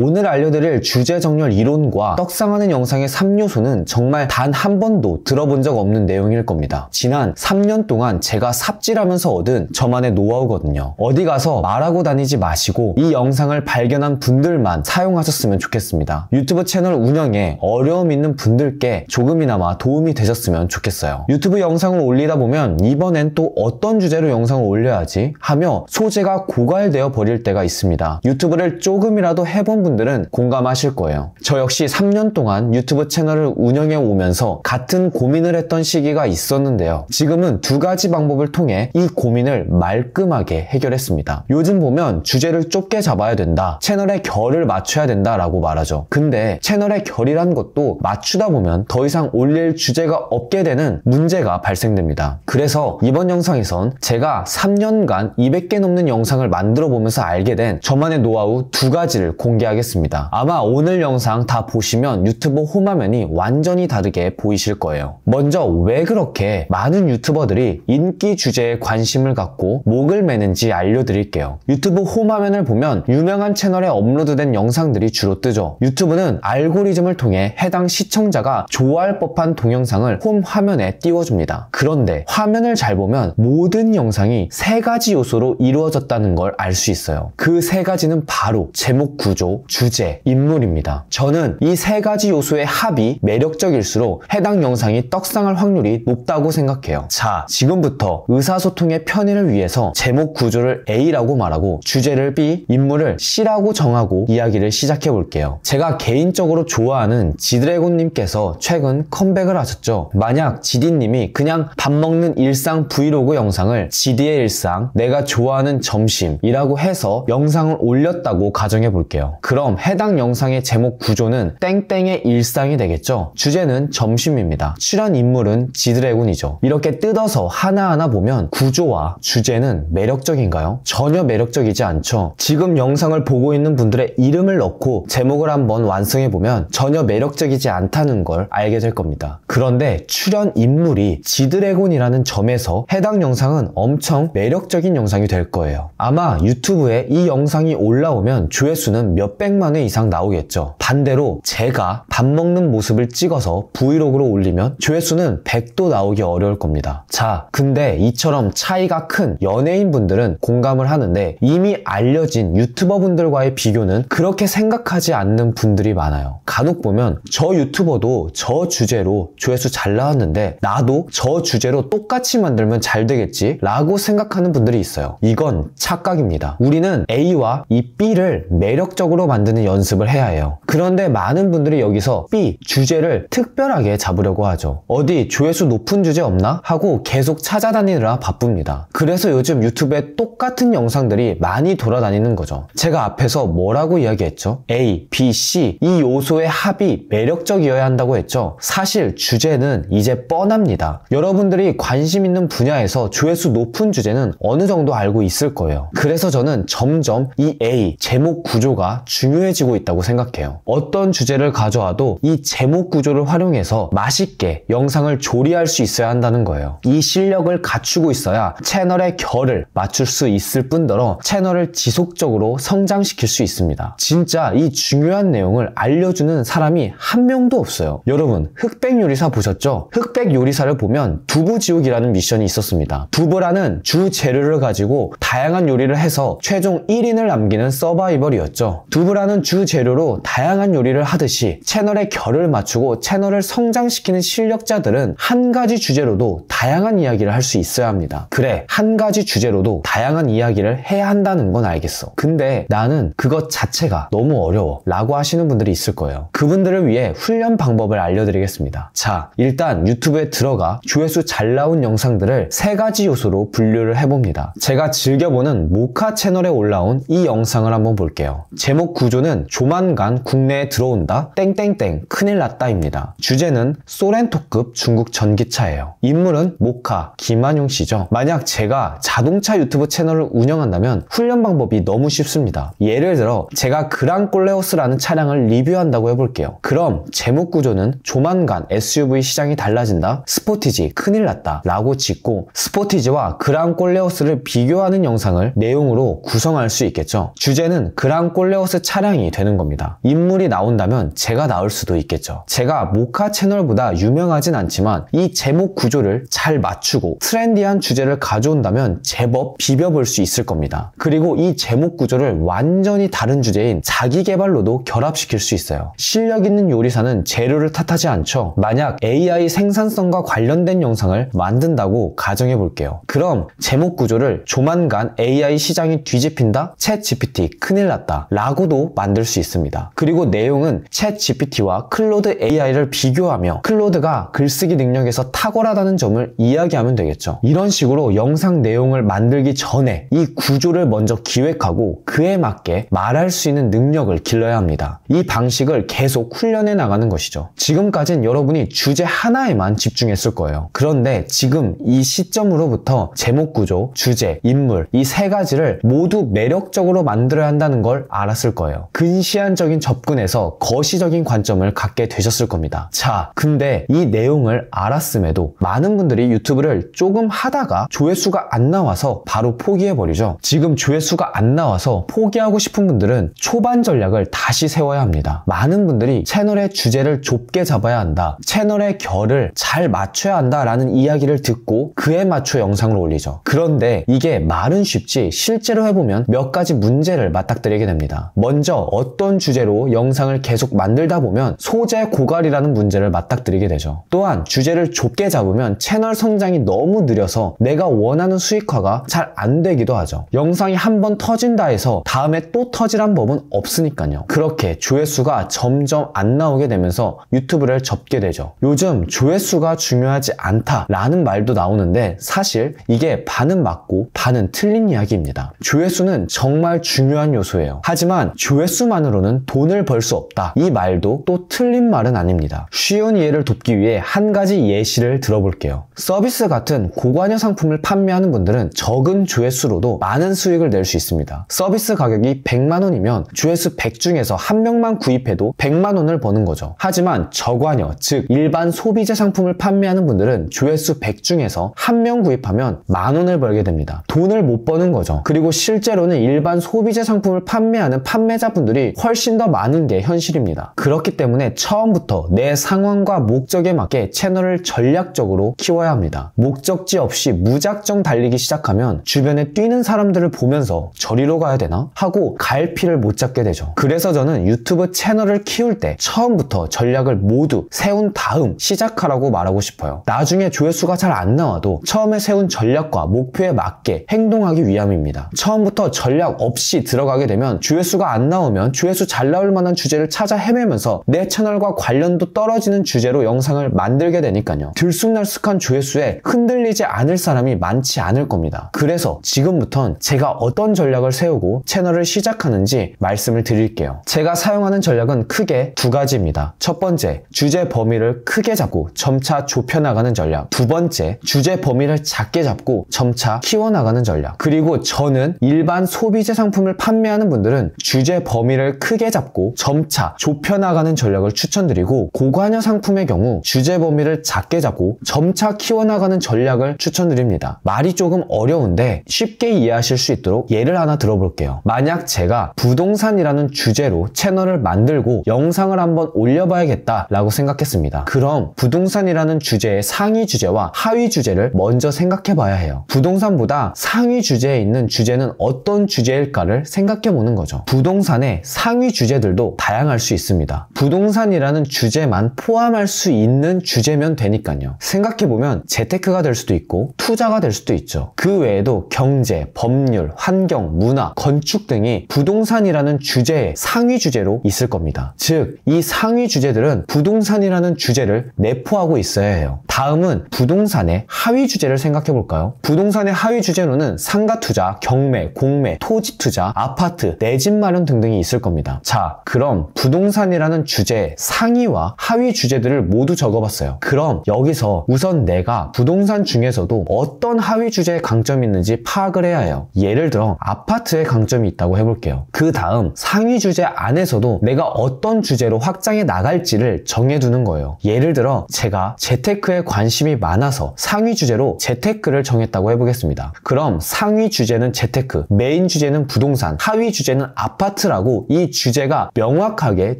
오늘 알려드릴 주제 정렬 이론과 떡상하는 영상의 3요소는 정말 단 한 번도 들어본 적 없는 내용일 겁니다. 지난 3년 동안 제가 삽질하면서 얻은 저만의 노하우거든요. 어디 가서 말하고 다니지 마시고 이 영상을 발견한 분들만 사용하셨으면 좋겠습니다. 유튜브 채널 운영에 어려움 있는 분들께 조금이나마 도움이 되셨으면 좋겠어요. 유튜브 영상을 올리다 보면 이번엔 또 어떤 주제로 영상을 올려야지 하며 소재가 고갈되어 버릴 때가 있습니다. 유튜브를 조금이라도 해본 분들은 공감하실 거예요. 저 역시 3년 동안 유튜브 채널을 운영해 오면서 같은 고민을 했던 시기가 있었는데요. 지금은 두 가지 방법을 통해 이 고민을 말끔하게 해결했습니다. 요즘 보면 주제를 좁게 잡아야 된다, 채널의 결을 맞춰야 된다 라고 말하죠. 근데 채널의 결이란 것도 맞추다 보면 더 이상 올릴 주제가 없게 되는 문제가 발생됩니다. 그래서 이번 영상에선 제가 3년간 200개 넘는 영상을 만들어 보면서 알게 된 저만의 노하우 두 가지를 공개하겠습니다. 아마 오늘 영상 다 보시면 유튜브 홈화면이 완전히 다르게 보이실 거예요. 먼저 왜 그렇게 많은 유튜버들이 인기 주제에 관심을 갖고 목을 매는지 알려드릴게요. 유튜브 홈화면을 보면 유명한 채널에 업로드된 영상들이 주로 뜨죠. 유튜브는 알고리즘을 통해 해당 시청자가 좋아할 법한 동영상을 홈화면에 띄워줍니다. 그런데 화면을 잘 보면 모든 영상이 세 가지 요소로 이루어졌다는 걸 알 수 있어요. 그 세 가지는 바로 제목 구조, 주제, 인물입니다. 저는 이 세 가지 요소의 합이 매력적일수록 해당 영상이 떡상할 확률이 높다고 생각해요. 자, 지금부터 의사소통의 편의를 위해서 제목 구조를 A라고 말하고 주제를 B, 인물을 C라고 정하고 이야기를 시작해 볼게요. 제가 개인적으로 좋아하는 지드래곤님께서 최근 컴백을 하셨죠. 만약 지디님이 그냥 밥 먹는 일상 브이로그 영상을 지디의 일상, 내가 좋아하는 점심이라고 해서 영상을 올렸다고 가정해 볼게요. 그럼 해당 영상의 제목 구조는 땡땡의 일상이 되겠죠. 주제는 점심입니다. 출연 인물은 지드래곤이죠. 이렇게 뜯어서 하나하나 보면 구조와 주제는 매력적인가요? 전혀 매력적이지 않죠. 지금 영상을 보고 있는 분들의 이름을 넣고 제목을 한번 완성해 보면 전혀 매력적이지 않다는 걸 알게 될 겁니다. 그런데 출연 인물이 지드래곤이라는 점에서 해당 영상은 엄청 매력적인 영상이 될 거예요. 아마 유튜브에 이 영상이 올라오면 조회수는 몇백만 회 이상 나오겠죠. 반대로 제가 밥 먹는 모습을 찍어서 브이로그로 올리면 조회수는 100도 나오기 어려울 겁니다. 자, 근데 이처럼 차이가 큰 연예인분들은 공감을 하는데 이미 알려진 유튜버분들과의 비교는 그렇게 생각하지 않는 분들이 많아요. 간혹 보면 저 유튜버도 저 주제로 조회수 잘 나왔는데 나도 저 주제로 똑같이 만들면 잘 되겠지 라고 생각하는 분들이 있어요. 이건 착각입니다. 우리는 A와 이 B를 매력적으로 만드는 연습을 해야 해요. 그런데 많은 분들이 여기서 B, 주제를 특별하게 잡으려고 하죠. 어디 조회수 높은 주제 없나? 하고 계속 찾아다니느라 바쁩니다. 그래서 요즘 유튜브에 똑같은 영상들이 많이 돌아다니는 거죠. 제가 앞에서 뭐라고 이야기했죠? A, B, C 이 요소의 합이 매력적이어야 한다고 했죠. 사실 주제는 이제 뻔합니다. 여러분들이 관심 있는 분야에서 조회수 높은 주제는 어느 정도 알고 있을 거예요. 그래서 저는 점점 이 A, 제목 구조가 중요해지고 있다고 생각해요. 어떤 주제를 가져와도 이 제목 구조를 활용해서 맛있게 영상을 조리할 수 있어야 한다는 거예요. 이 실력을 갖추고 있어야 채널의 결을 맞출 수 있을 뿐더러 채널을 지속적으로 성장시킬 수 있습니다. 진짜 이 중요한 내용을 알려주는 사람이 한 명도 없어요. 여러분, 흑백 요리사 보셨죠? 흑백 요리사를 보면 두부지옥이라는 미션이 있었습니다. 두부라는 주 재료를 가지고 다양한 요리를 해서 최종 1인을 남기는 서바이벌이었죠. 두부라는 주 재료로 다양한 요리를 하듯이 채널의 결을 맞추고 채널을 성장시키는 실력자들은 한 가지 주제로도 다양한 이야기를 할 수 있어야 합니다. 그래, 한 가지 주제로도 다양한 이야기를 해야 한다는 건 알겠어. 근데 나는 그것 자체가 너무 어려워 라고 하시는 분들이 있을 거예요. 그분들을 위해 훈련 방법을 알려드리겠습니다. 자, 일단 유튜브에 들어가 조회수 잘 나온 영상들을 세 가지 요소로 분류를 해봅니다. 제가 즐겨보는 모카 채널에 올라온 이 영상을 한번 볼게요. 제목 구조는 조만간 국내에 들어온다 땡땡땡 큰일 났다입니다. 주제는 소렌토급 중국 전기차예요. 인물은 모카 김한용 씨죠. 만약 제가 자동차 유튜브 채널을 운영한다면 훈련 방법이 너무 쉽습니다. 예를 들어 제가 그랑콜레오스라는 차량을 리뷰한다고 해볼게요. 그럼 제목 구조는 조만간 SUV 시장이 달라진다, 스포티지 큰일 났다 라고 짓고 스포티지와 그랑콜레오스를 비교하는 영상을 내용으로 구성할 수 있겠죠. 주제는 그랑콜레오스 차량이 되는 겁니다. 인물이 나온다면 제가 나올 수도 있겠죠. 제가 모카 채널보다 유명하진 않지만 이 제목 구조를 잘 맞추고 트렌디한 주제를 가져온다면 제법 비벼볼 수 있을 겁니다. 그리고 이 제목 구조를 완전히 다른 주제인 자기계발로도 결합시킬 수 있어요. 실력 있는 요리사는 재료를 탓하지 않죠. 만약 AI 생산성과 관련된 영상을 만든다고 가정해 볼게요. 그럼 제목 구조를 조만간 AI 시장이 뒤집힌다? 챗 GPT 큰일 났다 라고도 만들 수 있습니다. 그리고 내용은 챗 GPT와 클로드 AI를 비교하며 클로드가 글쓰기 능력에서 탁월하다는 점을 이야기하면 되겠죠. 이런 식으로 영상 내용을 만들기 전에 이 구조를 먼저 기획하고 그에 맞게 말할 수 있는 능력을 길러야 합니다. 이 방식을 계속 훈련해 나가는 것이죠. 지금까진 여러분이 주제 하나에만 집중했을 거예요. 그런데 지금 이 시점으로부터 제목 구조, 주제, 인물 이 세 가지를 모두 매력적으로 만들어야 한다는 걸 알았을 거예요. 근시안적인 접근에서 거시적인 관점을 갖게 되셨을 겁니다. 자, 근데 이 내용을 알았음에도 많은 분들이 유튜브를 조금 하다가 조회수가 안 나와서 바로 포기해버리죠. 지금 조회수가 안 나와서 포기하고 싶은 분들은 초반 전략을 다시 세워야 합니다. 많은 분들이 채널의 주제를 좁게 잡아야 한다, 채널의 결을 잘 맞춰야 한다 라는 이야기를 듣고 그에 맞춰 영상을 올리죠. 그런데 이게 말은 쉽지 실제로 해보면 몇 가지 문제를 맞닥뜨리게 됩니다. 먼저 어떤 주제로 영상을 계속 만들다 보면 소재 고갈이라는 문제를 맞닥뜨리게 되죠. 또한 주제를 좁게 잡으면 채널 성장이 너무 느려서 내가 원하는 수익화가 잘 안 되기도 하죠. 영상이 한번 터진다 해서 다음에 또 터지란 법은 없으니까요. 그렇게 조회수가 점점 안 나오게 되면서 유튜브를 접게 되죠. 요즘 조회수가 중요하지 않다라는 말도 나오는데 사실 이게 반은 맞고 반은 틀린 이야기입니다. 조회수는 정말 중요한 요소예요. 하지만 조회수만으로는 돈을 벌 수 없다. 이 말도 또 틀린 말은 아닙니다. 쉬운 이해를 돕기 위해 한 가지 예시를 들어볼게요. 서비스 같은 고관여 상품을 판매하는 분들은 적은 조회수로도 많은 수익을 낼 수 있습니다. 서비스 가격이 100만 원이면 조회수 100 중에서 한 명만 구입해도 100만 원을 버는 거죠. 하지만 저관여, 즉 일반 소비재 상품을 판매하는 분들은 조회수 100 중에서 한 명 구입하면 10,000원을 벌게 됩니다. 돈을 못 버는 거죠. 그리고 실제로는 일반 소비재 상품을 판매하는 판매자분들이 훨씬 더 많은 게 현실입니다. 그렇기 때문에 처음부터 내 상황과 목적에 맞게 채널을 전략적으로 키워야 합니다. 목적지 없이 무작정 달리기 시작하면 주변에 뛰는 사람들을 보면서 저리로 가야 되나? 하고 갈피를 못 잡게 되죠. 그래서 저는 유튜브 채널을 키울 때 처음부터 전략을 모두 세운 다음 시작하라고 말하고 싶어요. 나중에 조회수가 잘 안 나와도 처음에 세운 전략과 목표에 맞게 행동하기 위함입니다. 처음부터 전략 없이 들어가게 되면 조회수가 안 나오면 조회수 잘 나올 만한 주제를 찾아 헤매면서 내 채널과 관련도 떨어지는 주제로 영상을 만들게 되니까요. 들쑥날쑥한 조회수에 흔들리지 않을 사람이 많지 않을 겁니다. 그래서 지금부턴 제가 어떤 전략을 세우고 채널을 시작하는지 말씀을 드릴게요. 제가 사용하는 전략은 크게 두 가지입니다. 첫 번째, 주제 범위를 크게 잡고 점차 좁혀나가는 전략. 두 번째, 주제 범위를 작게 잡고 점차 키워나가는 전략. 그리고 저는 일반 소비재 상품을 판매하는 분들은 주제 범위를 크게 잡고 점차 좁혀나가는 전략을 추천드리고, 고관여 상품의 경우 주제 범위를 작게 잡고 점차 키워나가는 전략을 추천드립니다. 말이 조금 어려운데 쉽게 이해하실 수 있도록 예를 하나 들어볼게요. 만약 제가 부동산이라는 주제로 채널을 만들고 영상을 한번 올려봐야겠다 라고 생각했습니다. 그럼 부동산이라는 주제의 상위 주제와 하위 주제를 먼저 생각해 봐야 해요. 부동산보다 상위 주제에 있는 주제는 어떤 주제일까를 생각해 보는 거죠. 부동산의 상위 주제들도 다양할 수 있습니다. 부동산이라는 주제만 포함할 수 있는 주제면 되니까요. 생각해 보면 재테크가 될 수도 있고 투자가 될 수도 있죠. 그 외에도 경제, 법률, 환경, 문화, 건축 등이 부동산이라는 주제의 상위 주제로 있을 겁니다. 즉, 이 상위 주제들은 부동산이라는 주제를 내포하고 있어야 해요. 다음은 부동산의 하위 주제를 생각해 볼까요? 부동산의 하위 주제로는 상가 투자, 경매, 공매, 토지 투자, 아파트, 내 집 마련 등등이 있을 겁니다. 자, 그럼 부동산이라는 주제의 상위와 하위 주제들을 모두 적어봤어요. 그럼 여기서 우선 내가 부동산 중에서도 어떤 하위 주제에 강점이 있는지 파악을 해야 해요. 예를 들어 아파트에 강점이 있다고 해볼게요. 그 다음 상위 주제 안에서도 내가 어떤 주제로 확장해 나갈지를 정해두는 거예요. 예를 들어 제가 재테크에 주제에 관심이 많아서 상위 주제로 재테크를 정했다고 해보겠습니다. 그럼 상위 주제는 재테크, 메인 주제는 부동산, 하위 주제는 아파트라고 이 주제가 명확하게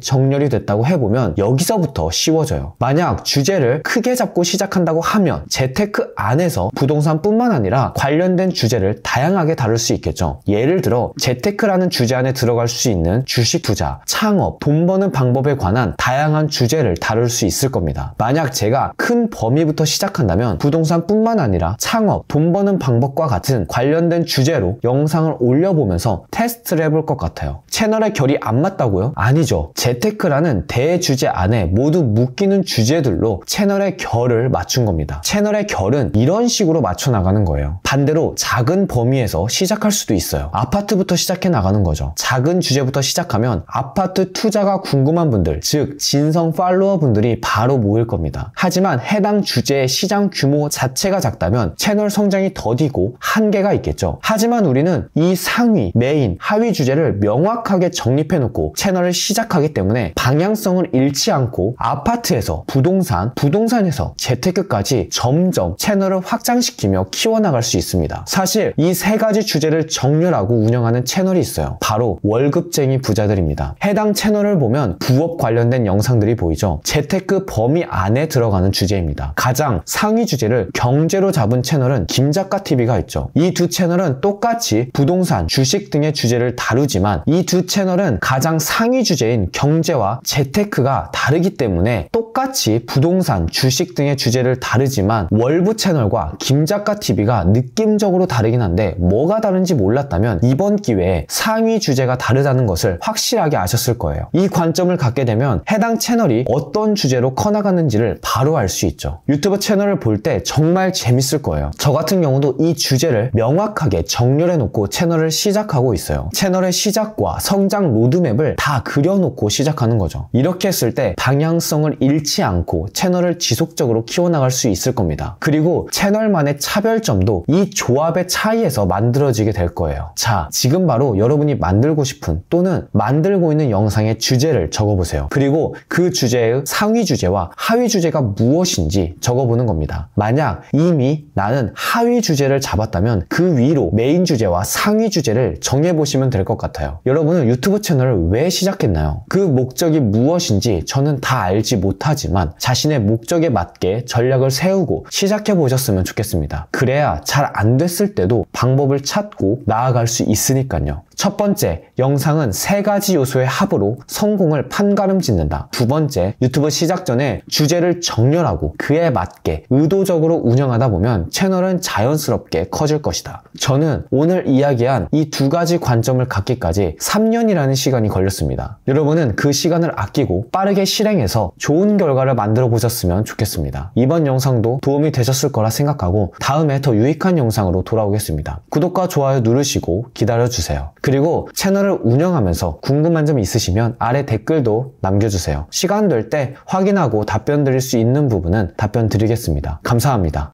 정렬이 됐다고 해보면 여기서부터 쉬워져요. 만약 주제를 크게 잡고 시작한다고 하면 재테크 안에서 부동산뿐만 아니라 관련된 주제를 다양하게 다룰 수 있겠죠. 예를 들어 재테크라는 주제 안에 들어갈 수 있는 주식 투자, 창업, 돈 버는 방법에 관한 다양한 주제를 다룰 수 있을 겁니다. 만약 제가 큰 범위부터 시작한다면 부동산뿐만 아니라 창업, 돈 버는 방법과 같은 관련된 주제로 영상을 올려보면서 테스트를 해볼 것 같아요. 채널의 결이 안 맞다고요? 아니죠. 재테크라는 대주제 안에 모두 묶이는 주제들로 채널의 결을 맞춘 겁니다. 채널의 결은 이런 식으로 맞춰 나가는 거예요. 반대로 작은 범위에서 시작할 수도 있어요. 아파트부터 시작해 나가는 거죠. 작은 주제부터 시작하면 아파트 투자가 궁금한 분들, 즉 진성 팔로워 분들이 바로 모일 겁니다. 하지만 해당 주제의 시장 규모 자체가 작다면 채널 성장이 더디고 한계가 있겠죠. 하지만 우리는 이 상위, 메인, 하위 주제를 명확하게 정립해 놓고 채널을 시작하기 때문에 방향성을 잃지 않고 아파트에서 부동산, 부동산에서 재테크까지 점점 채널을 확장시키며 키워나갈 수 있습니다. 사실 이 세 가지 주제를 정렬하고 운영하는 채널이 있어요. 바로 월급쟁이 부자들입니다. 해당 채널을 보면 부업 관련된 영상들이 보이죠. 재테크 범위 안에 들어가는 주제입니다. 가장 상위 주제를 경제로 잡은 채널은 김작가TV가 있죠. 이 두 채널은 똑같이 부동산, 주식 등의 주제를 다루지만 이 두 채널은 가장 상위 주제인 경제와 재테크가 다르기 때문에 똑같이 부동산, 주식 등의 주제를 다루지만 월부 채널과 김작가TV가 느낌적으로 다르긴 한데 뭐가 다른지 몰랐다면 이번 기회에 상위 주제가 다르다는 것을 확실하게 아셨을 거예요. 이 관점을 갖게 되면 해당 채널이 어떤 주제로 커나가는지를 바로 알 수 있죠. 유튜브 채널을 볼 때 정말 재밌을 거예요. 저 같은 경우도 이 주제를 명확하게 정렬해 놓고 채널을 시작하고 있어요. 채널의 시작과 성장 로드맵을 다 그려놓고 시작하는 거죠. 이렇게 했을 때 방향성을 잃지 않고 채널을 지속적으로 키워나갈 수 있을 겁니다. 그리고 채널만의 차별점도 이 조합의 차이에서 만들어지게 될 거예요. 자, 지금 바로 여러분이 만들고 싶은 또는 만들고 있는 영상의 주제를 적어보세요. 그리고 그 주제의 상위 주제와 하위 주제가 무엇인지 적어보는 겁니다. 만약 이미 나는 하위 주제를 잡았다면 그 위로 메인 주제와 상위 주제를 정해보시면 될 것 같아요. 여러분은 유튜브 채널을 왜 시작했나요? 그 목적이 무엇인지 저는 다 알지 못하지만 자신의 목적에 맞게 전략을 세우고 시작해보셨으면 좋겠습니다. 그래야 잘 안 됐을 때도 방법을 찾고 나아갈 수 있으니까요. 첫 번째, 영상은 세 가지 요소의 합으로 성공을 판가름 짓는다. 두 번째, 유튜브 시작 전에 주제를 정렬하고 그에 맞게 의도적으로 운영하다 보면 채널은 자연스럽게 커질 것이다. 저는 오늘 이야기한 이 두 가지 관점을 갖기까지 3년이라는 시간이 걸렸습니다. 여러분은 그 시간을 아끼고 빠르게 실행해서 좋은 결과를 만들어 보셨으면 좋겠습니다. 이번 영상도 도움이 되셨을 거라 생각하고 다음에 더 유익한 영상으로 돌아오겠습니다. 구독과 좋아요 누르시고 기다려주세요. 그리고 채널을 운영하면서 궁금한 점 있으시면 아래 댓글도 남겨주세요. 시간 될 때 확인하고 답변 드릴 수 있는 부분은 답변 드리겠습니다. 감사합니다.